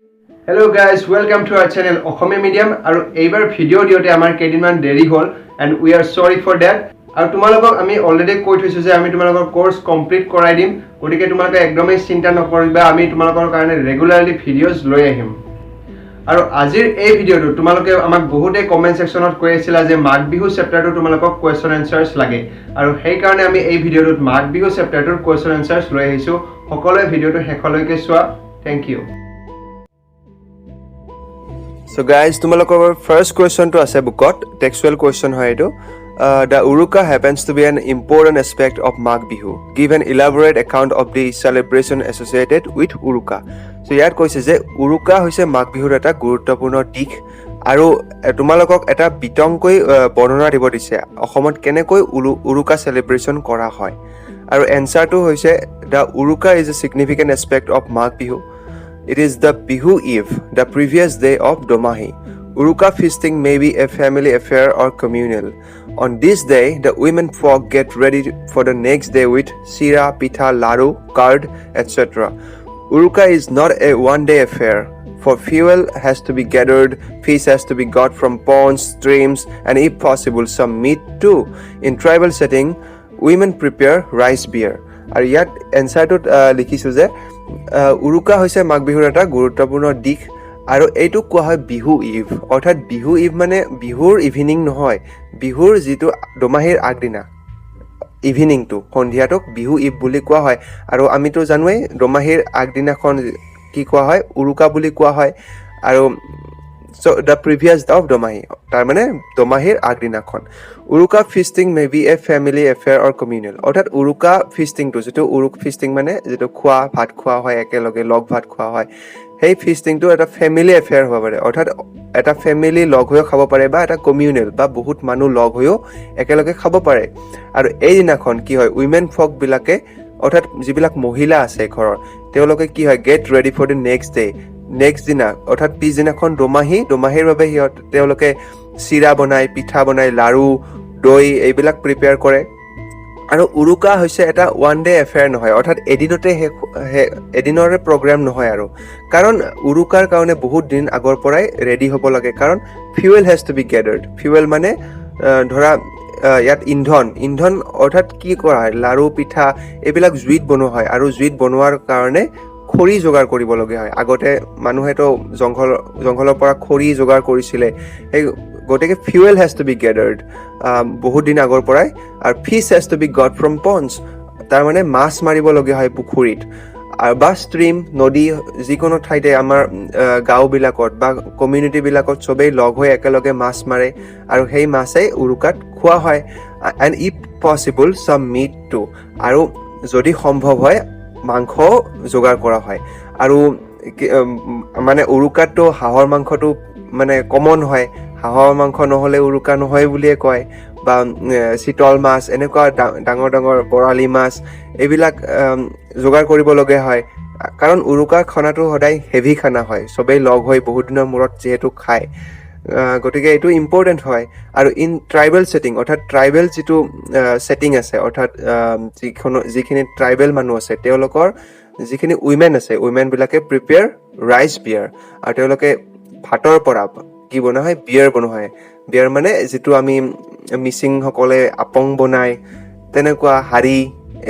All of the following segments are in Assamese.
Hello guys, welcome to our channel Assamese Medium. আৰু এইবাৰ ভিডিও দিওতে আমাৰ কেইদিনমান দেৰি হ'ল and we are sorry for that. আৰু তোমালোকক আমি অলৰেডি কৈ থৈছো যে আমি তোমালোকৰ কোৰ্স কমপ্লিট কৰাই দিম। গতিকে তোমালোকে একদমই চিন্তা নকৰিবা, আমি তোমালোকৰ কাৰণে ৰেগুলাৰলি ভিডিওজ লৈ আহিম। আৰু আজিৰ এই ভিডিওটো তোমালোকে আমাক বহুতে কমেন্ট সেকশনত কৈ আছিলা যে মাঘ বিহু চেপ্টাৰটো তোমালোকক কোৱেশ্চন এনসাৰ্স লাগে। আৰু সেই কাৰণে আমি এই ভিডিওটোত মাঘ বিহু চেপ্টাৰটোৰ কোৱেশ্চন এনসাৰ্স লৈ আহিছো। সকলোৱে ভিডিওটো শেষলৈকে চোৱা। Thank you. So guys, তোমালোকৰ first question to আছে বুকত textual question হয় এটো। The Uruka happens to be an important aspect of Magh Bihu. Give an elaborate account of the celebration associated with Uruka. So ইয়াত কৈছে যে Uruka হৈছে মাঘ বিহুৰ এটা গুৰুত্বপূৰ্ণ দিশ আৰু তোমালোকক এটা বিতংকৈ বৰ্ণনা দিব দিছে অসমত কেনেকৈ Uruka celebration কৰা হয়। আৰু এনসাৰটো হৈছে the Uruka is a significant aspect of Magh Bihu. It is the Bihu Eve, the previous day of Domahi. Uruka feasting may be a family affair or communal. On this day, the womenfolk get ready for the next day with chira, pitha, laru, curd, etc. Uruka is not a one-day affair. For fuel has to be gathered, fish has to be got from ponds, streams, and if possible, some meat too. In tribal setting, women prepare rice beer. আৰু ইয়াত এনসাৰটোত লিখিছো যে উৰুকা হৈছে মাঘ বিহুৰ এটা গুৰুত্বপূৰ্ণ দিশ আৰু এইটো কোৱা হয় বিহু ইভ, অৰ্থাৎ বিহু ইভ মানে বিহুৰ ইভিনিং নহয়, বিহুৰ যিটো দোমাহীৰ আগদিনা ইভিনিংটো সন্ধিয়াটোক বিহু ইভ বুলি কোৱা হয়। আৰু আমিতো জানোৱেই দোমাহীৰ আগদিনাখন কি কোৱা হয়, উৰুকা বুলি কোৱা হয়। আৰু so the previous day of Domahi, তাৰ মানে দোমাহীৰ আগদিনাখন। Uruka feasting may be a family affair or communal. অৰ্থাৎ Uruka feasting টো যেটো Uruk feasting মানে যেটো খোৱা ভাত খোৱা হয় একেলগে লগ ভাত খোৱা হয়, সেই feasting টো এটা family affair হ'ব পাৰে। অৰ্থাৎ এটা family লগ হৈ খাব পাৰে বা এটা communal বা বহুত মানুহ লগ হৈ একেলগে খাব পাৰে। আৰু এই দিনাখন কি হয়, women folk বিলাকে অৰ্থাৎ যিবিলাক মহিলা আছে ঘৰৰ তেওঁলোকে কি হয় get ready for the next day, next দিনা অৰ্থাৎ পিছদিনাখন দোমাহীৰ বাবে তেওঁলোকে চিৰা বনায়, পিঠা বনায়, লাৰু, দৈ এইবিলাক প্ৰিপেয়াৰ কৰে। আৰু উৰুকা হৈছে এটা ওৱান ডে এফেয়াৰ নহয়, অৰ্থাৎ এদিনৰে প্ৰগ্ৰাম নহয় আৰু, কাৰণ উৰুকাৰ কাৰণে বহুত দিন আগৰ পৰাই ৰেডি হ'ব লাগে, কাৰণ fuel has to be gathered. Fuel মানে ধৰা ইয়াত ইন্ধন অৰ্থাৎ কি কৰা হয়, লাৰু পিঠা এইবিলাক জুইত বনোৱা হয় আৰু জুইত বনোৱাৰ কাৰণে খৰি যোগাৰ কৰিবলগীয়া হয়। আগতে মানুহেতো জংঘলৰ পৰা খৰি যোগাৰ কৰিছিলে, সেই গতিকে fuel has to be gathered বহুত দিন আগৰ পৰাই। আৰু fish has to be got from ponds, তাৰমানে মাছ মাৰিবলগীয়া হয় পুখুৰীত আৰু বা ষ্ট্ৰীম নদী যিকোনো ঠাইতে আমাৰ গাঁওবিলাকত বা কমিউনিটিবিলাকত চবেই লগ হৈ একেলগে মাছ মাৰে আৰু সেই মাছেই উৰুকাত খোৱা হয়। এণ্ড ইফ পচিবল চাম মিট টু, আৰু যদি সম্ভৱ হয় মাংস যোগাৰ কৰা হয়। আৰু মানে উৰুকাততো হাঁহৰ মাংসটো মানে কমন হয়, হাঁহৰ মাংস নহ'লে উৰুকা নহয় বুলিয়ে কয়, বা চিতল মাছ এনেকুৱা ডাঙৰ বৰালি মাছ এইবিলাক যোগাৰ কৰিবলগীয়া হয়, কাৰণ উৰুকাৰ খানাটো সদায় হেভি খানা হয়, চবেই লগ হৈ বহুত দিনৰ মূৰত যিহেতু খায়, গতিকে এইটো ইম্পৰ্টেণ্ট হয়। আৰু ইন ট্ৰাইবেল ছেটিং, অৰ্থাৎ ট্ৰাইবেল যিটো ছেটিং আছে, অৰ্থাৎ যিখিনি ট্ৰাইবেল মানুহ আছে তেওঁলোকৰ যিখিনি উইমেন আছে, উইমেনবিলাকে প্ৰিপেয়াৰ ৰাইচ বিয়াৰ, আৰু তেওঁলোকে ভাতৰ পৰা কি বনোৱা হয়, বিয়াৰ বনোৱা হয়। বিয়াৰ মানে যিটো আমি মিচিংসকলে আপং বনায় তেনেকুৱা হাৰি,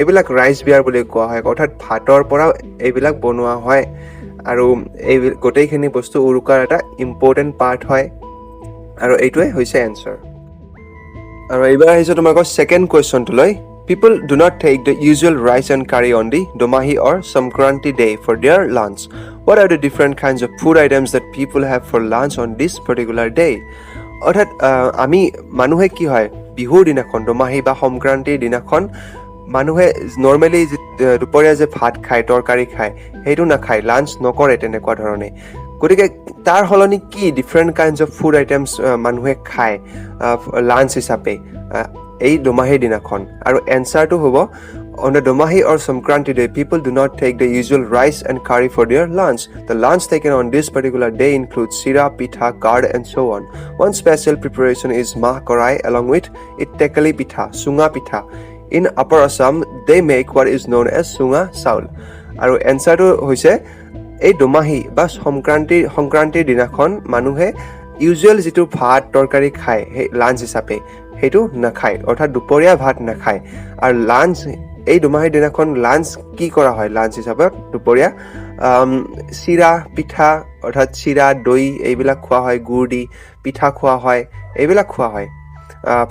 এইবিলাক ৰাইচ বিয়াৰ বুলি কোৱা হয়, অৰ্থাৎ ভাতৰ পৰা এইবিলাক বনোৱা হয়। আৰু এই গোটেইখিনি বস্তু উৰুকাৰ এটা ইম্পৰ্টেণ্ট পাৰ্ট হয়, আৰু এইটোৱে হৈছে এনচাৰ। আৰু এইবাৰ আহিছোঁ তোমালোকৰ second কুৱেশ্যনটোলৈ। People do not take the usual rice and curry on the Domahi or Sankranti day for their lunch. What are the different kinds of food items that people have for lunch on this particular day? অৰ্থাৎ আমি মানুহে কি হয়, বিহুৰ দিনাখন দোমাহী বা সংক্ৰান্তিৰ দিনাখন মানুহে নৰ্মেলি দুপৰীয়া যে ভাত খায়, তৰকাৰী খায়, সেইটো নাখায়, লাঞ্চ নকৰে তেনেকুৱা ধৰণে। গতিকে তাৰ সলনি কি different kinds of food items মানুহে খায় লাঞ্চ হিচাপে এই দোমাহীৰ দিনাখন। আৰু এনচাৰটো হ'ব on the Domahi or Sankranti day, people do not take the usual rice and curry for their lunch. The lunch taken on this particular day includes chira, pitha, curd, and so on. One special preparation is mah korai along with it tekali pitha, sunga pitha. In Upper Assam, they make what is known as sunga saul. আৰু এনচাৰটো হৈছে এই দোমাহী বা সংক্ৰান্তিৰ দিনাখন মানুহে ইউজুৱেল যিটো ভাত তৰকাৰী খায় সেই লাঞ্চ হিচাপে সেইটো নাখায়, অৰ্থাৎ দুপৰীয়া ভাত নাখায়। আৰু লাঞ্চ এই দোমাহীৰ দিনাখন লাঞ্চ কি কৰা হয় লাঞ্চ হিচাপত দুপৰীয়া চিৰা পিঠা অৰ্থাৎ চিৰা দৈ এইবিলাক খোৱা হয়, গুড় দি পিঠা খোৱা হয়, এইবিলাক খোৱা হয়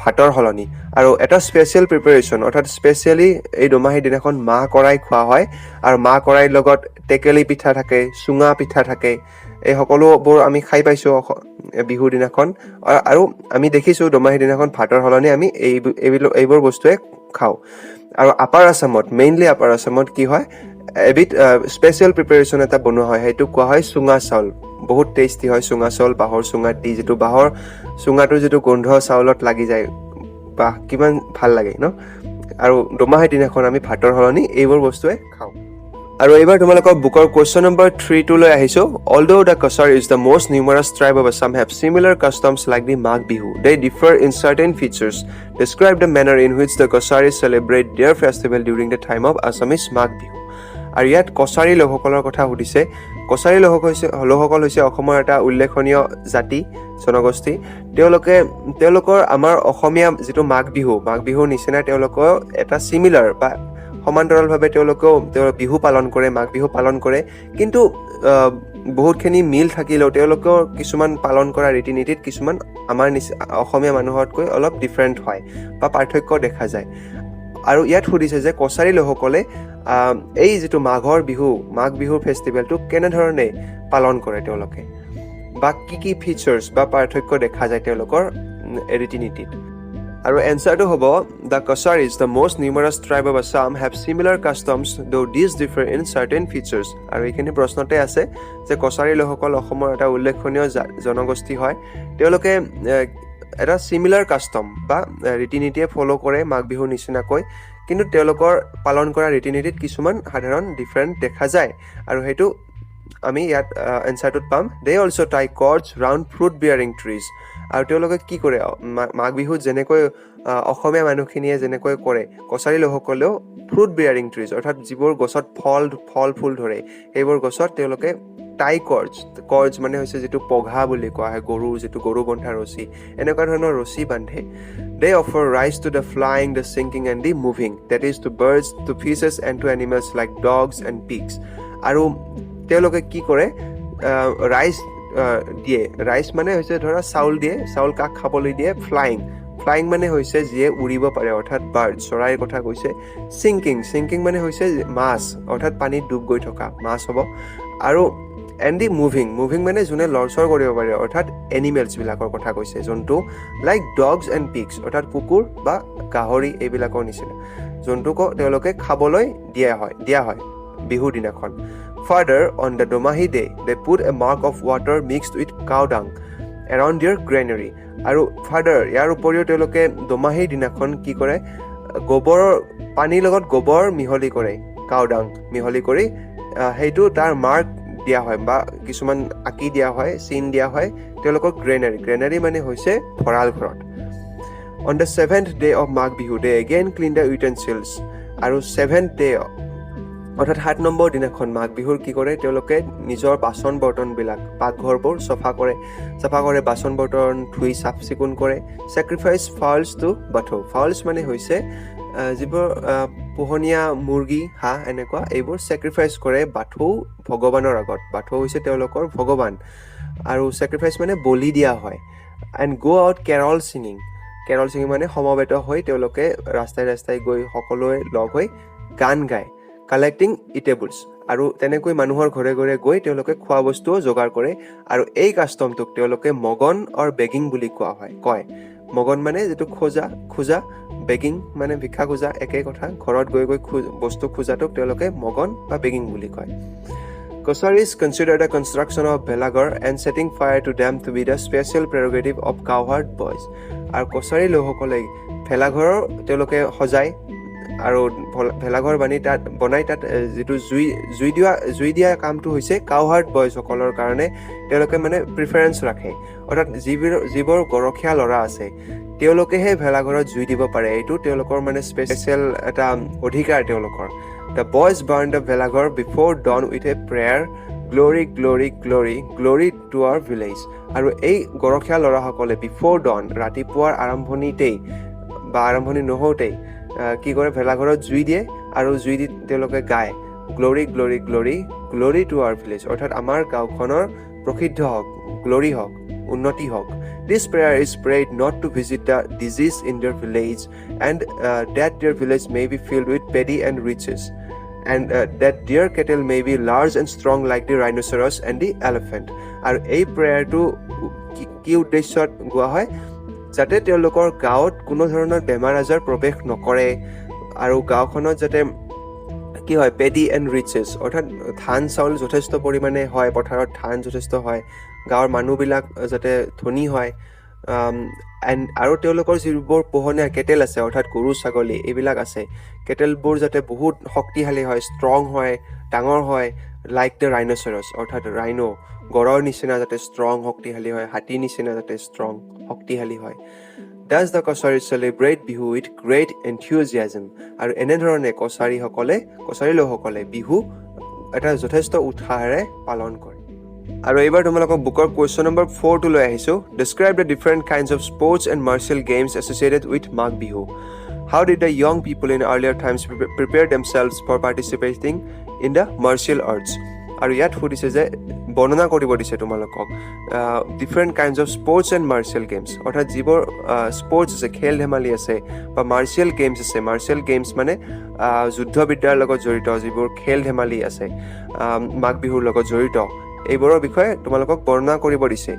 ভাতৰ সলনি। আৰু এটা স্পেচিয়েল প্ৰিপাৰেশ্যন অৰ্থাৎ স্পেচিয়েলি এই দোমাহীৰ দিনাখন মাহ কৰাই খোৱা হয়। আৰু মাহ কৰাইৰ লগত টেকেলি পিঠা থাকে, চুঙা পিঠা থাকে, এই সকলোবোৰ আমি খাই পাইছোঁ বিহুৰ দিনাখন। আৰু আমি দেখিছোঁ দোমাহীৰ দিনাখন ভাতৰ সলনি আমি এইবোৰ বস্তুৱে খাওঁ। আৰু আপাৰ আছামত মেইনলি আপাৰ আছামত কি হয় এবিধ স্পেচিয়েল প্ৰিপাৰেশ্যন এটা বনোৱা হয়, সেইটো কোৱা হয় চুঙা চাউল। বহুত টেষ্টি হয় চুঙা চাউল, বাঁহৰ চুঙাত দি যিটো বাঁহৰ চুঙাটোৰ যিটো গোন্ধ চাউলত লাগি যায় বা কিমান ভাল লাগে ন। আৰু দোমাহীৰ দিনাখন আমি ভাতৰ সলনি এইবোৰ বস্তুৱে খাওঁ। আৰু এইবাৰ তোমালোকৰ বুকৰ কুৱেশ্যন নম্বৰ 3 লৈ আহিছোঁ। Although the Kacharis is the most numerous tribe of Assam have similar customs like the Magh Bihu, they differ in certain features. Describe the manner in which the Kacharis celebrate their festival during the time of Assamese Magh Bihu. আৰু ইয়াত কছাৰী লোকসকলৰ কথা সুধিছে। কছাৰী লোকসকল হৈছে অসমৰ এটা উল্লেখনীয় জাতি জনগোষ্ঠী। তেওঁলোকৰ আমাৰ অসমীয়া যিটো মাঘ বিহুৰ নিচিনা তেওঁলোকৰ এটা চিমিলাৰ বা সমান্তৰালভাৱে তেওঁলোকেও বিহু পালন কৰে, মাঘ বিহু পালন কৰে। কিন্তু বহুতখিনি মিল থাকিলেও তেওঁলোকৰ কিছুমান পালন কৰা ৰীতি নীতিত কিছুমান আমাৰ অসমীয়া মানুহতকৈ অলপ ডিফাৰেণ্ট হয় বা পাৰ্থক্য দেখা যায়। আৰু ইয়াত সুধিছে যে কছাৰী লোকসকলে এই যিটো মাঘ বিহুৰ ফেষ্টিভেলটো কেনেধৰণে পালন কৰে তেওঁলোকে, বা কি ফিচাৰ্ছ বা পাৰ্থক্য দেখা যায় তেওঁলোকৰ ৰীতি নীতিত। আৰু এনচাৰটো হ'ব the Kacharis, the most numerous tribe of Assam, have similar customs though these differ in certain features. আৰু এইখিনি প্ৰশ্নতে আছে যে কছাৰী লোকসকল অসমৰ এটা উল্লেখনীয় জনগোষ্ঠী হয়। তেওঁলোকে এটা চিমিলাৰ কাষ্টম বা ৰীতি নীতিয়ে ফ'ল' কৰে মাঘ বিহুৰ নিচিনাকৈ, কিন্তু তেওঁলোকৰ পালন কৰা ৰীতি নীতিত কিছুমান সাধাৰণ ডিফাৰেণ্ট দেখা যায়। আৰু সেইটো আমি ইয়াত এনচাৰটোত পাম। They also' tie cords round fruit bearing trees. আৰু তেওঁলোকে কি কৰে মাঘ বিহুত যেনেকৈ অসমীয়া মানুহখিনিয়ে যেনেকৈ কৰে, কছাৰী লোকসকলেও ফ্ৰুট বিয়াৰিং ট্ৰিজ অৰ্থাৎ যিবোৰ গছত ফল ফুল ধৰে সেইবোৰ গছত তেওঁলোকে টাই কৰ্ডছ মানে হৈছে যিটো পঘা বুলি কোৱা হয়, গৰু বন্ধা ৰছী, এনেকুৱা ধৰণৰ ৰছী বান্ধে। They offer rice to the flying, the sinking and the moving, that is to birds, to fishes and to animals like dogs and pigs. আৰু তেওঁলোকে কি কৰে ৰাইচ দিয়ে। ৰাইচ মানে হৈছে ধৰা চাউল দিয়ে, চাউল কাক খাবলৈ দিয়ে। ফ্লাইং মানে হৈছে যিয়ে উৰিব পাৰে অৰ্থাৎ বাৰ্ড, চৰাইৰ কথা কৈছে। চিংকিং মানে হৈছে মাছ অৰ্থাৎ পানীত ডুব গৈ থকা মাছ হ'ব। আৰু এণ্ড দি মুভিং মানে যোনে লৰচৰ কৰিব পাৰে অৰ্থাৎ এনিমেলছবিলাকৰ কথা কৈছে, যোনটো লাইক ডগছ এণ্ড পিগছ অৰ্থাৎ কুকুৰ বা গাহৰি এইবিলাকৰ নিচিনা জন্তুক তেওঁলোকে খাবলৈ দিয়া হয় বিহুৰ দিনাখন। Further, on the Domahi day, they put a mark of water mixed with cow dung around their granary. আৰু ফাৰ্ডাৰ ইয়াৰ উপৰিও তেওঁলোকে দোমাহীৰ দিনাখন কি কৰে পানীৰ লগত গোবৰ মিহলি কৰে, কাউ ডাং মিহলি কৰি সেইটো তাৰ মাৰ্ক দিয়া হয় বা কিছুমান আঁকি দিয়া হয়, চিন দিয়া হয় তেওঁলোকৰ গ্ৰেনাৰী মানে হৈছে ভঁৰাল ঘৰত। On the 7th day of Magh Bihu, they again clean the utensils. আৰু 7th day অৰ্থাৎ 7 নম্বৰ দিনাখন মাঘ বিহুৰ কি কৰে তেওঁলোকে নিজৰ বাচন বৰ্তনবিলাক পাকঘৰবোৰ চাফা কৰে বাচন বৰ্তন ধুই চাফ চিকুণ কৰে। Sacrifice fowls to Bathou. Fowls মানে হৈছে যিবোৰ পোহনীয়া মুৰ্গী হাঁহ এনেকুৱা এইবোৰ চেক্ৰিফাইচ কৰে বাথৌ ভগৱানৰ আগত। বাথৌ হৈছে তেওঁলোকৰ ভগৱান আৰু চেক্ৰিফাইচ মানে বলি দিয়া হয়। এণ্ড গ' আউট কেৰল ছিঙিং মানে সমবেত হৈ তেওঁলোকে ৰাস্তাই গৈ সকলোৱে লগ হৈ গান গায়। কালেক্টিং ইটেবলছ আৰু তেনেকৈ মানুহৰ ঘৰে ঘৰে গৈ তেওঁলোকে খোৱা বস্তুও যোগাৰ কৰে। আৰু এই কাষ্টমটোক তেওঁলোকে মগন আৰু বেগিং বুলি কয়। মগন মানে যিটো খোজা, বেগিং মানে ভিক্ষা খোজা, একে কথা। ঘৰত গৈ বস্তু খোজাটোক তেওঁলোকে মগন বা বেগিং বুলি কয়। Kacharis consider the construction of Bhelaghar and setting fire to them to be the special prerogative of cowherd boys. আৰু কছাৰী লোকসকলে ভেলাঘৰৰ তেওঁলোকে সজায় আৰু ভেলাঘৰ বনাই তাত যিটো জুই দিয়া কামটো হৈছে কাউহাৰ্ড বয়সকলৰ কাৰণে তেওঁলোকে মানে প্ৰিফাৰেঞ্চ ৰাখে। অৰ্থাৎ যিবোৰ গৰখীয়া ল'ৰা আছে তেওঁলোকেহে ভেলাঘৰত জুই দিব পাৰে, এইটো তেওঁলোকৰ মানে স্পেচিয়েল এটা অধিকাৰ তেওঁলোকৰ। The boys burn the Bhelaghar before dawn with a prayer glory glory glory glory to our village আৰু এই গৰখীয়া ল'ৰাসকলে বিফ'ৰ ডন ৰাতিপুৱাৰ আৰম্ভণিতেই বা আৰম্ভণি নহওঁতেই কি কৰে ভেলাঘৰত জুই দিয়ে আৰু জুই দি তেওঁলোকে গায় গ্লোৰি glory glory glory to our village অৰ্থাৎ আমাৰ গাঁওখনৰ প্ৰসিদ্ধ হওক গ্লোৰি হওক উন্নতি হওক This prayer is prayed not to visit the disease in their village and that their village may be filled with paddy and riches and that their cattle may be large and strong like the rhinoceros and the elephant. আৰু এই প্ৰেয়াৰটো কি উদ্দেশ্যত গোৱা হয় যাতে তেওঁলোকৰ গাঁৱত কোনো ধৰণৰ বেমাৰ আজাৰ প্ৰৱেশ নকৰে আৰু গাঁওখনত যাতে কি হয় পেডি এণ্ড ৰিচেছ অৰ্থাৎ ধান চাউল যথেষ্ট পৰিমাণে হয় পথাৰত ধান যথেষ্ট হয় গাঁৱৰ মানুহবিলাক যাতে ধনী হয় আৰু তেওঁলোকৰ যিবোৰ পোহনীয়া কেটেল আছে অৰ্থাৎ গৰু ছাগলী এইবিলাক আছে কেটেলবোৰ যাতে বহুত শক্তিশালী হয় ষ্ট্ৰং হয় ডাঙৰ হয় লাইক দ্য ৰাইন'চেৰছ অৰ্থাৎ ৰাইনো গড়ৰ নিচিনা যাতে ষ্ট্ৰং শক্তিশালী হয় হাতীৰ নিচিনা যাতে ষ্ট্ৰং শক্তিশালী হয় Thus the Kacharis celebrate Bihu with great enthusiasm. আৰু এনেধৰণে কছাৰী লোকসকলে বিহু এটা যথেষ্ট উৎসাহেৰে পালন কৰে আৰু এইবাৰ তোমালোকক বুকৰ কুৱেশ্যন নম্বৰ 4 টো লৈ আহিছো Describe the different kinds of sports and martial games associated with Magh Bihu. How did the young people in earlier times prepare themselves for participating in the martial arts? আৰু ইয়াত সুধিছে যে বৰ্ণনা কৰিব দিছে তোমালোকক different kinds of sports and martial games অৰ্থাৎ যিবোৰ স্পৰ্টছ আছে খেল ধেমালি আছে বা মাৰ্চিয়েল গেমছ আছে মাৰ্চিয়েল গেমছ মানে যুদ্ধবিদ্যাৰ লগত জড়িত যিবোৰ খেল ধেমালি আছে মাঘ বিহুৰ লগত জড়িত এইবোৰৰ বিষয়ে তোমালোকক বৰ্ণনা কৰিব দিছে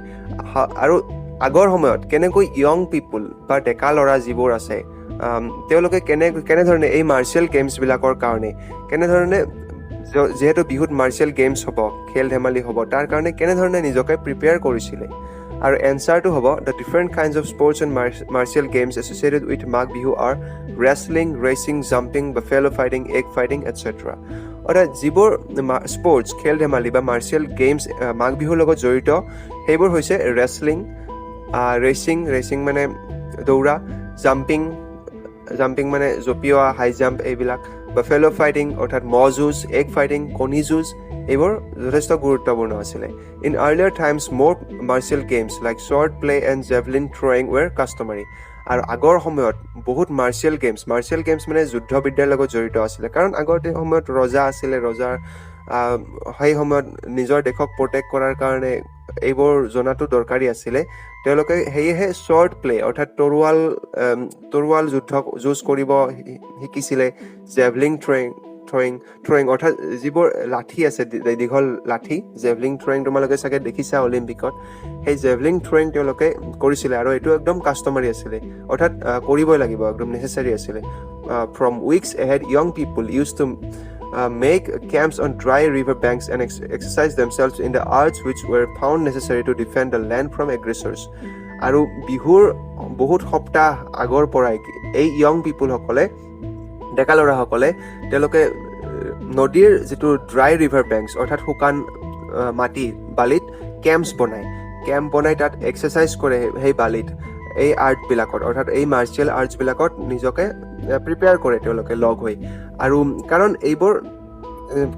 আৰু আগৰ সময়ত কেনেকৈ য়ং পিপুল বা ডেকা ল'ৰা যিবোৰ আছে তেওঁলোকে কেনেধৰণে এই মাৰ্চিয়েল গেমছবিলাকৰ কাৰণে কেনেধৰণে যেহেতু বিহুত মাৰ্চিয়েল গেমছ হ'ব খেল ধেমালি হ'ব তাৰ কাৰণে কেনেধৰণে নিজকে প্ৰিপেয়াৰ কৰিছিলে আৰু এনচাৰটো হ'ব the different kinds of sports and martial games associated with Magh Bihu R wrestling racing jumping buffalo fighting egg fighting etcetera অৰ্থাৎ যিবোৰ স্পৰ্টছ খেল ধেমালি বা মাৰ্চিয়েল গেমছ মাঘ বিহুৰ লগত জড়িত সেইবোৰ হৈছে ৰেচিং মানে দৌৰা জাম্পিং মানে জঁপিওৱা হাই জাম্প এইবিলাক বাফেলো ফাইটিং অৰ্থাৎ মহ যুঁজ এগ ফাইটিং কণী যুঁজ এইবোৰ যথেষ্ট গুৰুত্বপূৰ্ণ আছিলে in earlier times more martial games like shot put and javelin throwing were customary আৰু আগৰ সময়ত বহুত মাৰ্চিয়েল গেমছ মানে যুদ্ধবিদ্যাৰ লগত জড়িত আছিলে কাৰণ আগৰ সময়ত ৰজা আছিলে ৰজাৰ সেই সময়ত নিজৰ দেশক প্ৰটেক্ট কৰাৰ কাৰণে এইবোৰ জনাটো দৰকাৰী আছিলে তেওঁলোকে সেয়েহে শ্বৰ্ট প্লে অৰ্থাৎ তৰোৱাল যুঁজ কৰিব শিকিছিলে জেভলিং থ্ৰয়িং অৰ্থাৎ যিবোৰ লাঠি আছে দীঘল লাঠি জেভলিং থ্ৰয়িং তোমালোকে চাগে দেখিছা অলিম্পিকত সেই জেভলিং থ্ৰয়িং তেওঁলোকে কৰিছিলে আৰু এইটো একদম কাষ্টমাৰী আছিলে অৰ্থাৎ কৰিবই লাগিব একদম নেচেচাৰী আছিলে from weeks ahead young people use to make camps on dry river banks and exercise themselves in the arts which were found necessary to defend the land from aggressors. আৰু বিহুৰ বহুত সপ্তাহ আগৰ পৰাই এই য়ং পিপুলসকলে ডেকা ল'ৰাসকলে তেওঁলোকে নদীৰ যিটো ড্ৰাই ৰিভাৰ বেংকছ অৰ্থাৎ শুকান মাটি বালিত কেম্প বনাই তাত এক্সাৰচাইজ কৰে সেই বালিত এই আৰ্টবিলাকত অৰ্থাৎ এই মাৰ্চিয়েল আৰ্টছবিলাকত নিজকে প্ৰিপেয়াৰ কৰে তেওঁলোকে লগ হৈ আৰু কাৰণ এইবোৰ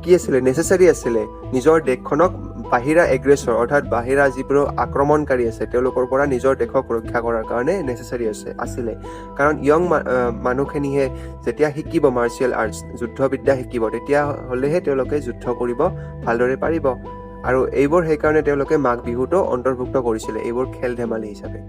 কি আছিলে নেচেচাৰী আছিলে নিজৰ দেশখনক বাহিৰা এগ্ৰেছৰ অৰ্থাৎ বাহিৰা যিবোৰ আক্ৰমণকাৰী আছে তেওঁলোকৰ পৰা নিজৰ দেশক ৰক্ষা কৰাৰ কাৰণে নেচেচাৰী আছিলে কাৰণ য়ং মানুহখিনিয়ে যেতিয়া শিকিব মাৰ্চিয়েল আৰ্টছ যুদ্ধবিদ্যা শিকিব তেতিয়া হ'লেহে তেওঁলোকে যুদ্ধ কৰিব ভালদৰে পাৰিব আৰু এইবোৰ সেইকাৰণে তেওঁলোকে মাঘ বিহুটো অন্তৰ্ভুক্ত কৰিছিলে এইবোৰ খেল ধেমালি হিচাপে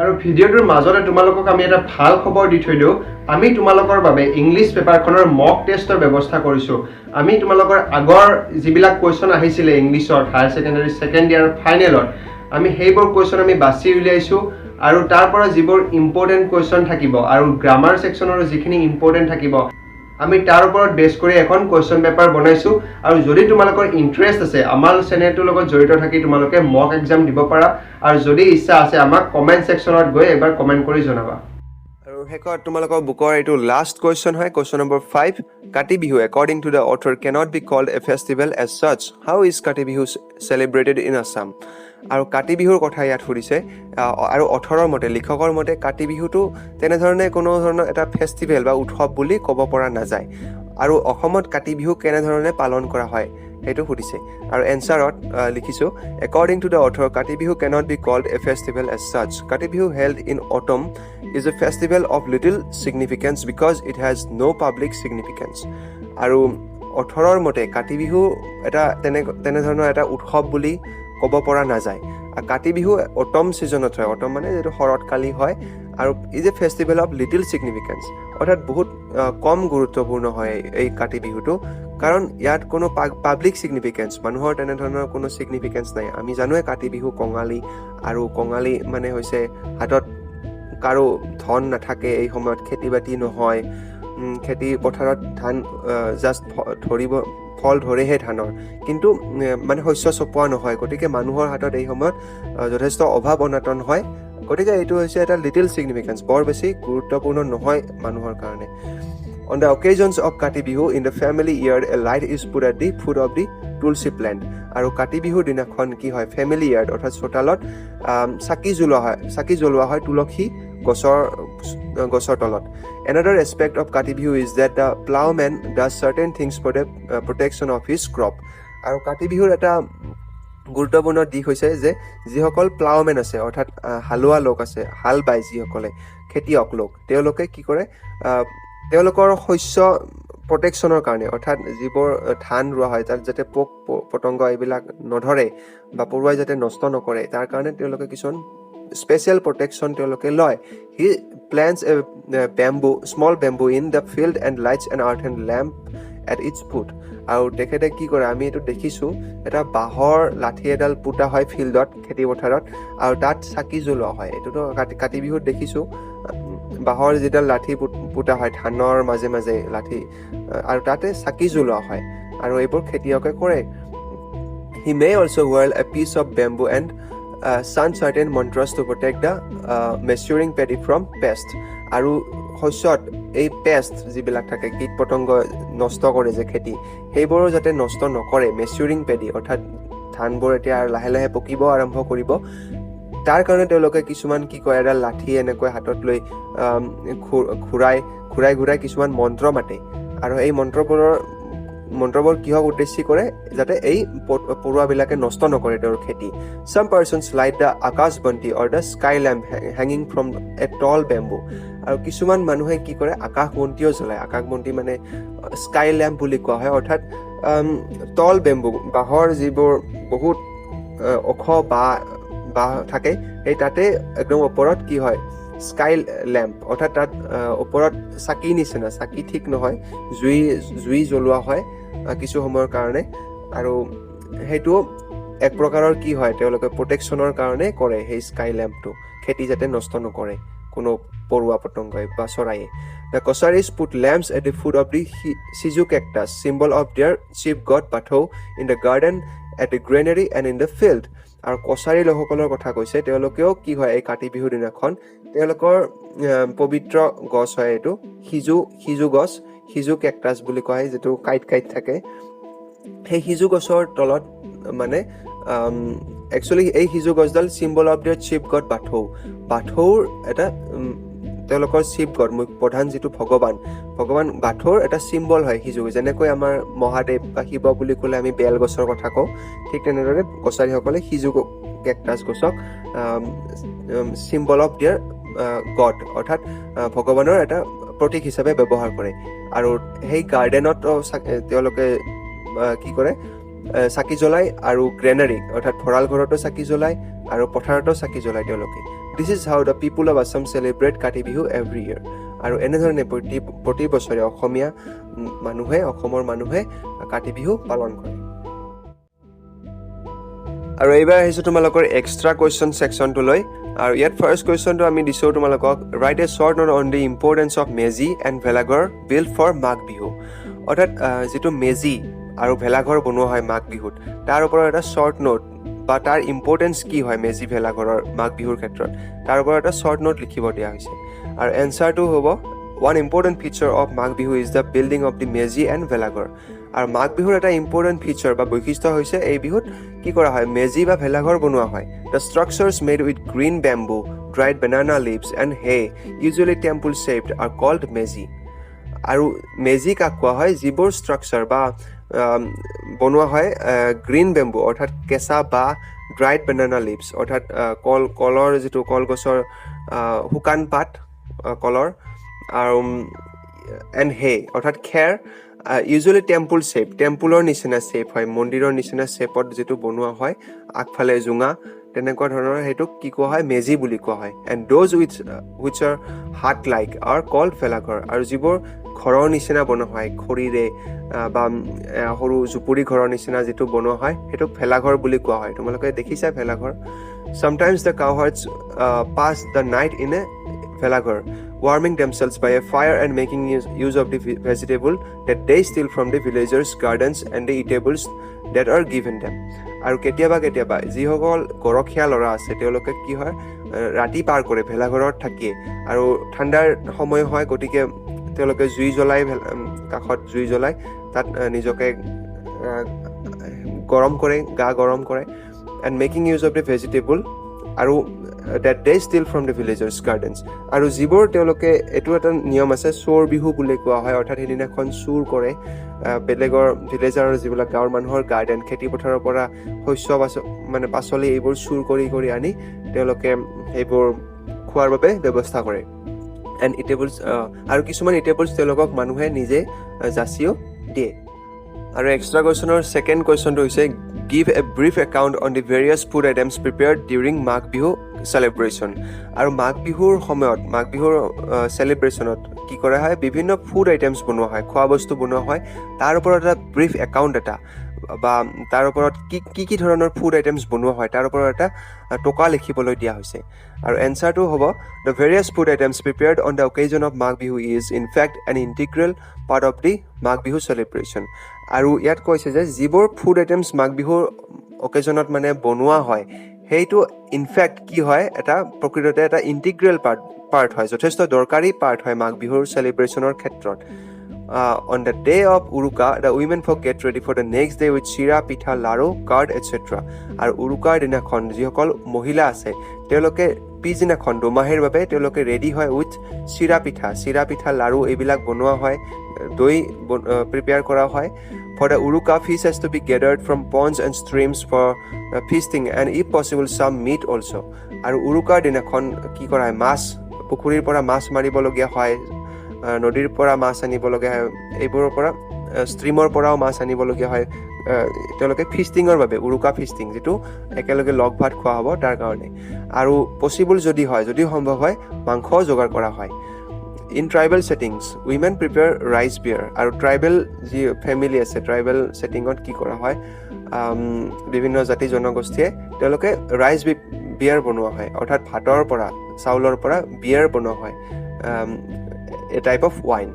আৰু ভিডিঅ'টোৰ মাজতে তোমালোকক আমি এটা ভাল খবৰ দি থৈ দিওঁ আমি তোমালোকৰ বাবে ইংলিছ পেপাৰখনৰ মক টেষ্টৰ ব্যৱস্থা কৰিছোঁ আমি তোমালোকৰ আগৰ যিবিলাক কুৱেশ্যন আহিছিলে ইংলিছত হায়াৰ ছেকেণ্ডাৰী ছেকেণ্ড ইয়াৰ ফাইনেলত আমি সেইবোৰ কুৱেশ্যন আমি বাছি উলিয়াইছোঁ আৰু তাৰ পৰা যিবোৰ ইম্পৰ্টেণ্ট কুৱেশ্যন থাকিব আৰু গ্ৰামাৰ ছেকশ্যনৰ যিখিনি ইম্পৰ্টেণ্ট থাকিব আমি তাৰ ওপৰত বেছ কৰি এখন কুৱেশ্যন পেপাৰ বনাইছোঁ আৰু যদি তোমালোকৰ ইণ্টাৰেষ্ট আছে আমাৰ চেনেলটোৰ লগত জড়িত থাকি তোমালোকে মক এক্সাম দিব পাৰা আৰু যদি ইচ্ছা আছে আমাক কমেণ্ট ছেকশ্যনত গৈ এবাৰ কমেণ্ট কৰি জনাবা আৰু শেষত তোমালোকৰ বুকৰ এইটো লাষ্ট কুৱেশ্যন হয় question number 5 Kati Bihu according to the author cannot be called a festival as such how is Kati Bihu celebrated in Assam আৰু কাতি বিহুৰ কথা ইয়াত সুধিছে আৰু অথৰৰ মতে লিখকৰ মতে কাতি বিহুটো তেনেধৰণে কোনো ধৰণৰ এটা ফেষ্টিভেল বা উৎসৱ বুলি ক'ব পৰা নাযায় আৰু অসমত কাতি বিহু কেনেধৰণে পালন কৰা হয় সেইটো সুধিছে আৰু এনসাৰত লিখিছো according to the author Kati Bihu cannot be called a festival as such. Kati Bihu held in autumn is a festival of little significance because it has no public significance. আৰু অথৰৰ মতে কাতি বিহু এটা তেনে ধৰণৰ এটা উৎসৱ বুলি ক'ব পৰা নাযায় আৰু কাতি বিহু অটম সিজনত হয় অটম মানে যেটো শৰৎকালী হয় আৰু is a festival of little significance অৰ্থাৎ বহুত কম গুৰুত্বপূৰ্ণ হয় এই কাতি বিহুটো কাৰণ ইয়াত কোনো পাব্লিক সিগনিফিকেন্স মানুহৰ তেনে ধৰণৰ কোনো সিগনিফিকেন্স নাই আমি জানোৱে কাতি বিহু কঙালী আৰু কঙালী মানে হৈছে হাতত কাৰো ধন নাথাকে এই সময়ত খেতি বাতি নহয় খেতি পথাৰত ধান জাস্ট ধৰিব ফল ধৰেহে ধানৰ কিন্তু মানে শস্য চপোৱা নহয় গতিকে মানুহৰ হাতত এই সময়ত যথেষ্ট অভাৱ অনাটন হয় গতিকে এইটো হৈছে এটা লিটল সিগনিফিকেন্স বৰ বেছি গুৰুত্বপূৰ্ণ নহয় মানুহৰ কাৰণে On the occasions of Kati Bihu in the family yard, a light is put at the foot of the tulsi plant. আৰু কাতি বিহুৰ দিনাখন কি হয় ফ্যামিলি ইয়াৰ্ড অৰ্থাৎ চোতালত চাকি জ্বলোৱা হয় তুলসী গছৰ তলত Another aspect of Kati Bihu is that the plowman does certain things for the protection of his crop. আৰু কাতি বিহুৰ এটা গুৰুত্বপূৰ্ণ দিশ হৈছে যে যিসকল প্লাউমেন আছে অৰ্থাৎ হালুৱা লোক আছে হাল বাই যিসকলে খেতিয়ক লোক তেওঁলোকে কি কৰে তেওঁলোকৰ শস্য প্ৰটেকশ্যনৰ কাৰণে অৰ্থাৎ যিবোৰ ধান ৰোৱা হয় তাত যাতে পোক পতংগ এইবিলাক নধৰে বা পৰুৱাই যাতে নষ্ট নকৰে তাৰ কাৰণে তেওঁলোকে কিছুমান স্পেচিয়েল প্ৰটেকশ্যন তেওঁলোকে লয় হি plants a small bamboo in the field and lights an earthen lamp at its foot আৰু তেখেতে কি কৰে আমি এটো দেখিছো এটা বাহৰ লাঠি এডাল পুটা হয় ফিল্ডত খেতি পথাৰত আৰু তাত চাকি জ্বলোৱা হয় এটোটো কাতি বিহুত দেখিছো বাহৰ যেডাল লাঠি পুটা হয় ধানৰ মাজে মাজে লাঠি আৰু তাতে চাকি জ্বলোৱা হয় আৰু এইবোৰ খেতিয়কে কৰে He may also whirl a piece of bamboo and chant certain mantras to protect the maturing paddy from pest আৰু শস্যত এই পেষ্ট যিবিলাক থাকে কীট পতংগ নষ্ট কৰে যে খেতি সেইবোৰো যাতে নষ্ট নকৰে মেচুৰিং পেডি অৰ্থাৎ ধানবোৰ এতিয়া লাহে লাহে পকিব আৰম্ভ কৰিব তাৰ কাৰণে তেওঁলোকে কিছুমান কি কয় এডাল লাঠি এনেকৈ হাতত লৈ ঘুৰাই কিছুমান মন্ত্ৰ মাতে আৰু এই মন্ত্ৰবোৰ কিহক উদ্দেশ্যি কৰে যাতে এই পৰুৱাবিলাকে নষ্ট নকৰে তেওঁৰ খেতি Some persons light the akash banti or the sky lamp hanging from a tall bamboo আৰু কিছুমান মানুহে কি কৰে আকাশ বন্তিও জ্বলায় আকাশ বন্তি মানে স্কাই ল্যাম্প বুলি কোৱা হয় অৰ্থাৎ টল বেম্বু বাহৰ যিবোৰ বহুত ওখ বা থাকে এই তাতে একদম ওপৰত কি হয় স্কাই ল্যাম্প অৰ্থাৎ তাত ওপৰত চাকি নিচিনা চাকি ঠিক নহয় জুই জ্বলোৱা হয় কিছু সময়ৰ কাৰণে আৰু হেতু এক প্ৰকাৰৰ কি হয় তেওঁলোকে প্ৰটেকশ্যনৰ কাৰণে কৰে সেই স্কাই ল্যাম্পটো খেতি যাতে নষ্ট নকৰে কোনো পৰুৱা পতংগই বা চৰায়ে The Kacharis put lamps at the foot of the Siju cactus, symbol of their chief god Patho, in the garden, at the granary and in the field. আৰু কছাৰী লোকসকলৰ কথা কৈছে তেওঁলোকেও কি হয় এই কাতি বিহুৰ দিনাখন তেওঁলোকৰ পবিত্ৰ গছ হয় এইটো সিজু গছ সিজু কেকটাছ বুলি কোৱা হয় যেটো কাইট থাকে সেই সিজু গছৰ তলত মানে একচুয়ালি এই সিজু গছডাল symbol of their chief god বাথৌৰ এটা তেওঁলোকৰ চিফ গড প্ৰধান যেটো ভগৱান বাথৌৰ এটা সিম্বল হয় সিজু যেনেকৈ আমাৰ মহাদেৱ বা শিৱ বুলি ক'লে আমি বেল গছৰ কথা কওঁ ঠিক তেনেদৰে কছাৰীসকলে সিজু কেকটাছ গছক সিম্বল অফ দেয়াৰ গড অৰ্থাৎ ভগৱানৰ এটা প্ৰতীক হিচাপে ব্যৱহাৰ কৰে আৰু সেই গাৰ্ডেনত তেওঁলোকে কি কৰে চাকি জ্বলাই আৰু গ্ৰেনাৰী অৰ্থাৎ ভঁৰাল ঘৰতো চাকি জ্বলাই আৰু পথাৰতো চাকি জ্বলাই তেওঁলোকে This is how the people of Assam celebrate Kati Bihu every year. আৰু এনেধৰণে প্ৰতি বছৰে অসমৰ মানুহে কাতি বিহু পালন কৰে আৰু এইবাৰ আহিছো তোমালোকৰ এক্সট্ৰা কোৱেশ্চন সেকশনটো লৈ আৰু ইয়াত ফাৰ্স্ট কোৱেশ্চনটো আমি দিছো তোমালোকক write a short note on the importance of Meji and Bhelaghar built for Magh Bihu অৰ্থাৎ যেটো মেজি আৰু ভেলাঘৰ বনোৱা হয় মাঘ বিহুত তাৰ ওপৰত এটা শৰ্ট নোট বা তাৰ ইম্পৰ্টেন্স কি হয় মেজি ভেলাঘৰৰ মাঘ বিহুৰ ক্ষেত্ৰত তাৰ ওপৰত এটা শৰ্ট নোট লিখিব দিয়া হৈছে আৰু এনসাৰটো হ'ব one important feature of Magh Bihu is the building of the Meji and Bhelaghar আৰু মাঘ বিহুৰ এটা ইম্পৰ্টেন্ট ফিচাৰ বা বৈশিষ্ট্য হৈছে এই বিহুত কি কৰা হয় মেজি বা ভেলাঘৰ বনোৱা হয় the structures made with green bamboo dried banana leaves and hay usually temple shaped are called meji আৰু মেজি কাক কোৱা হয় যিবোৰ ষ্ট্ৰাকচাৰ বা বনোৱা হয় গ্ৰীণ বেম্বু অৰ্থাৎ কেঁচা বা ড্ৰাইড বেনানা লিভছ অৰ্থাৎ কলৰ যিটো কলগছৰ শুকান পাত কলৰ আৰু এণ্ড হে অৰ্থাৎ খেৰ ইউজুৱেলি টেম্পুল শ্বেপ টেম্পুলৰ নিচিনা শ্বেপ হয় মন্দিৰৰ নিচিনা শ্বেপত যিটো বনোৱা হয় আগফালে জোঙা তেনেকুৱা ধৰণৰ সেইটোক কি কোৱা হয় মেজি বুলি কোৱা হয় and those which are hut like are called ভেলাঘৰ আৰু যিবোৰ ঘৰৰ নিচিনা বনোৱা হয় খৰিৰে বা সৰু জুপুৰি ঘৰৰ নিচিনা যিটো বনোৱা হয় সেইটোক ভেলাঘৰ বুলি কোৱা হয় তোমালোকে দেখিছা ভেলাঘৰ sometimes the cowherds pass the night in a velaghar warming themselves by a fire and making use of the vegetable that they steal from the villagers gardens and the eatables that are given them আৰু কেতিয়াবা যিসকল গৰখীয়া ল'ৰা আছে তেওঁলোকে কি হয় ৰাতি পাৰ কৰে ভেলাঘৰত থাকিয়ে আৰু ঠাণ্ডাৰ সময় হয় গতিকে তেওঁলোকে জুই জ্বলাই কাষত জুই জ্বলাই তাত নিজকে গৰম কৰে গা গৰম কৰে and making use of the vegetable আৰু that they steal from the villagers gardens আৰু যিবোৰ তেওঁলোকে এইটো এটা নিয়ম আছে চোৰ বিহু বুলি কোৱা হয় অৰ্থাৎ সেইদিনাখন চুৰ কৰে বেলেগৰ ভিলেজাৰৰ যিবিলাক গাঁৱৰ মানুহৰ গাৰ্ডেন খেতি পথাৰৰ পৰা শস্য মানে পাচলি এইবোৰ চুৰ কৰি আনি তেওঁলোকে সেইবোৰ খোৱাৰ বাবে ব্যৱস্থা কৰে এণ্ড ইটেবলছ আৰু কিছুমান ইটেবলছ তেওঁলোকক মানুহে নিজে যাচিও দিয়ে আৰু এক্সট্ৰা কুৱেশ্যনৰ ছেকেণ্ড কুৱেশ্যনটো হৈছে give a brief account on the various food items prepared during Magh Bihu celebration আৰু Magh Bihur সময়ত Magh Bihur celebrationত কি কৰা হয় বিভিন্ন ফুড আইটেমছ বনোৱা হয় খোৱা বস্তু বনোৱা হয় তাৰ ওপৰত এটা ব্ৰিফ একাউণ্ট এটা বা তাৰ ওপৰত কি ধৰণৰ ফুড আইটেমছ বনোৱা হয় তাৰ ওপৰত এটা টকা লিখিবলৈ দিয়া হৈছে আৰু এনসাৰটো হ'ব the various food items prepared on the occasion of Magh Bihu is in fact an integral part of the Magh Bihu celebration আৰু ইয়াত কৈছে যে যিবোৰ ফুড আইটেমছ Magh Bihur অকেজনত মানে বনোৱা হয় সেইটো ইনফেক্ট কি হয় এটা প্ৰকৃততে এটা ইন্টিগ্ৰেল পাৰ্ট হয় যথেষ্ট দৰকাৰী পাৰ্ট হয় Magh Bihur চেলিব্ৰেশ্যনৰ ক্ষেত্ৰত on the day of Uruka, the womenfolk get ready for the next day with chira, pitha, laru, curd, etc. আৰু উৰুকাৰ দিনাখন যিসকল মহিলা আছে তেওঁলোকে পিছদিনাখন দোমাহীৰ বাবে তেওঁলোকে ৰেডি হয় উইথ চিৰা পিঠা লাৰু এইবিলাক বনোৱা হয় দৈ প্ৰিপেয়াৰ কৰা হয় for the Uruka fish has to be gathered from ponds and streams for feasting and if possible some meat also আৰু উৰুকাৰ দিনাখন কি কৰা হয় মাছ পুখুৰীৰ পৰা মাছ মাৰিবলগীয়া হয় নদীৰ পৰা মাছ আনিবলগীয়া হয় এইবোৰৰ পৰা ষ্ট্ৰীমৰ পৰাও মাছ আনিবলগীয়া হয় তেওঁলোকে ফিষ্টিঙৰ বাবে উৰুকা ফিষ্টিং যিটো একেলগে লগ ভাত খোৱা হ'ব তাৰ কাৰণে আৰু পচিবল যদি সম্ভৱ হয় মাংস যোগাৰ কৰা হয় in tribal settings women prepare rice বিয়াৰ আৰু ট্ৰাইবেল যি ফেমিলি আছে ট্ৰাইবেল ছেটিঙত কি কৰা হয় বিভিন্ন জাতি জনগোষ্ঠীয়ে তেওঁলোকে ৰাইচ বিয়াৰ বনোৱা হয় অৰ্থাৎ ভাতৰ পৰা চাউলৰ পৰা বিয়াৰ বনোৱা হয় a type of wine.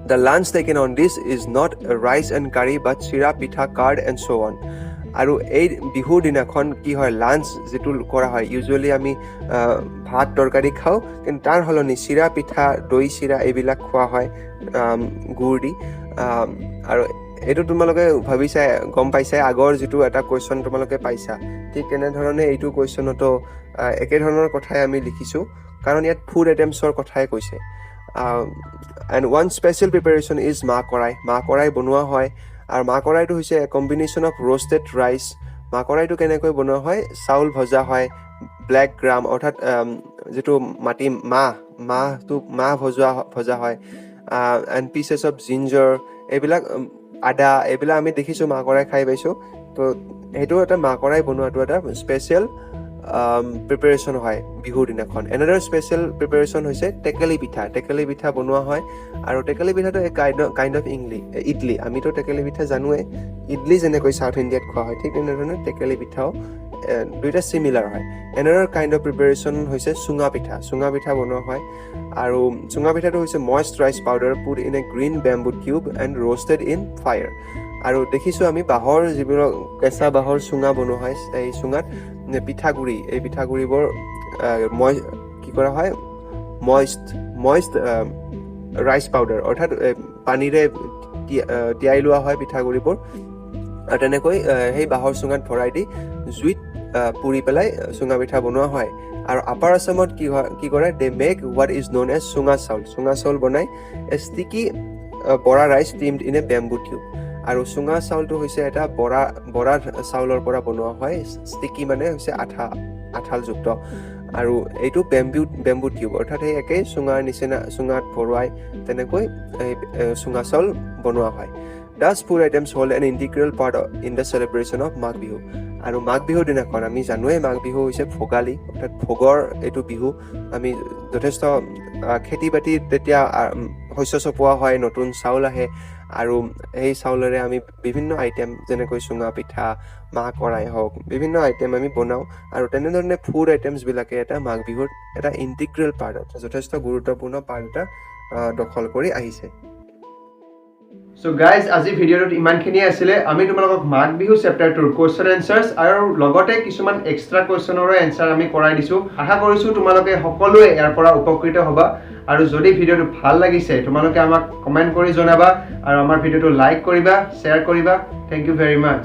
The lunch taken on this is not rice and curry but chira, pitha, curd and so on. আৰু এই বিহুৰ দিনাখন কি হয় লাঞ্চ যিটো কৰা হয় ইউজুৱেলি আমি ভাত তৰকাৰী খাওঁ কিন্তু তাৰ সলনি চিৰা পিঠা দৈ চিৰা এইবিলাক খোৱা হয় গুড় দি আৰু এইটো তোমালোকে ভাবিছাই গম পাইছাই আগৰ যিটো এটা কুৱেশ্যন তোমালোকে পাইছা ঠিক তেনেধৰণে এইটো কুৱেশ্যনতো একেধৰণৰ কথাই আমি লিখিছোঁ কাৰণ ইয়াত ফুড আইটেমছৰ কথাই কৈছে and one special preparation is ma korai বনোৱা হয় আৰু মা কৰাইটো হৈছে কম্বিনেশ্যন অফ ৰোষ্টেড ৰাইচ মা কৰাইটো কেনেকৈ বনোৱা হয় চাউল ভজা হয় ব্লেক গ্ৰাম অৰ্থাৎ যিটো মাটি মাহ ভজা হয় and pieces of ginger এইবিলাক আদা এইবিলাক আমি দেখিছোঁ মা কৰাই খাই পাইছোঁ তো সেইটো এটা মা কৰাই বনোৱাটো এটা স্পেচিয়েল প্ৰিপাৰেশ্যন হয় বিহুৰ দিনাখন এনাডাৰ স্পেচিয়েল প্ৰিপাৰেশ্যন হৈছে টেকেলি পিঠা বনোৱা হয় আৰু টেকেলি পিঠাটো কাইণ্ড অফ ইডলি আমিতো টেকেলি পিঠা জানোৱে ইডলি যেনেকৈ সাউথ ইণ্ডিয়াত খোৱা হয় ঠিক তেনেধৰণে টেকেলি পিঠাও দুইটা চিমিলাৰ হয় এনাডাৰ কাইণ্ড অফ প্ৰিপাৰেশ্যন হৈছে চুঙা পিঠা বনোৱা হয় আৰু চুঙা পিঠাটো হৈছে moist rice powder put in a green bamboo tube and roasted in fire আৰু দেখিছোঁ আমি বাঁহৰ যিবিলাক কেঁচা বাঁহৰ চুঙা বনোৱা হয় এই চুঙাত এই পিঠাগুড়িবোৰ কি কৰা হয় মইষ্ট ৰাইচ পাউডাৰ অৰ্থাৎ পানীৰে তিয়াই লোৱা হয় পিঠাগুড়িবোৰ আৰু তেনেকৈ সেই বাঁহৰ চুঙাত ভৰাই দি জুইত পুৰি পেলাই চুঙা পিঠা বনোৱা হয় আৰু আপাৰ আছামত কি কৰে they make what is known as chunga chaul বনাই sticky bora rice steamed in a bamboo tube আৰু চুঙা চাউলটো হৈছে এটা বৰা চাউলৰ পৰা বনোৱা হয় ষ্টিকি মানে হৈছে আঠালযুক্ত আৰু এইটো বেম্বু টিউব অৰ্থাৎ এই একেই চুঙাৰ নিচিনা চুঙাত ভৰোৱাই তেনেকৈ চুঙা চাউল বনোৱা হয় Thus, food items hold an integral part in the celebration of Magh Bihu. আৰু মাঘ বিহুৰ দিনাখন আমি জানোৱে মাঘ বিহু হৈছে ভোগালী অৰ্থাৎ ভোগৰ এইটো বিহু আমি যথেষ্ট খেতি বাতি তেতিয়া শস্য চপোৱা হয় নতুন চাউল আহে আৰু এই চাউলেৰে আমি বিভিন্ন আইটেম যেনেকৈ চুঙা পিঠা মাহ কৰাই হওক বিভিন্ন আইটেম আমি বনাওঁ আৰু তেনেধৰণে ফুড আইটেমছ বিলাকে এটা মাঘ বিহুৰ এটা ইন্টিগ্ৰেল পাৰ্ট যথেষ্ট গুৰুত্বপূৰ্ণ পাৰ্ট এটা দখল কৰি আহিছে So guys, আজি ভিডিঅ'টোত ইমানখিনিয়ে আছিলে আমি তোমালোকক মাঘ বিহু চেপ্টাৰ 2 কোৱেশ্চন এনসাৰ্স আৰু লগতে কিছুমান এক্সট্ৰা কোৱেশ্চনৰ এনসাৰ আমি কৰাই দিছো আশা কৰিছো তোমালোকে সকলোৱে ইয়াৰ পৰা উপকৃত হ'বা আৰু যদি ভিডিঅ'টো ভাল লাগিছে তোমালোকে আমাক কমেন্ট কৰি জনাবা আৰু আমাৰ ভিডিঅ'টো লাইক কৰিবা শেয়াৰ কৰিবা থ্যাংক ইউ ভেৰি মাচ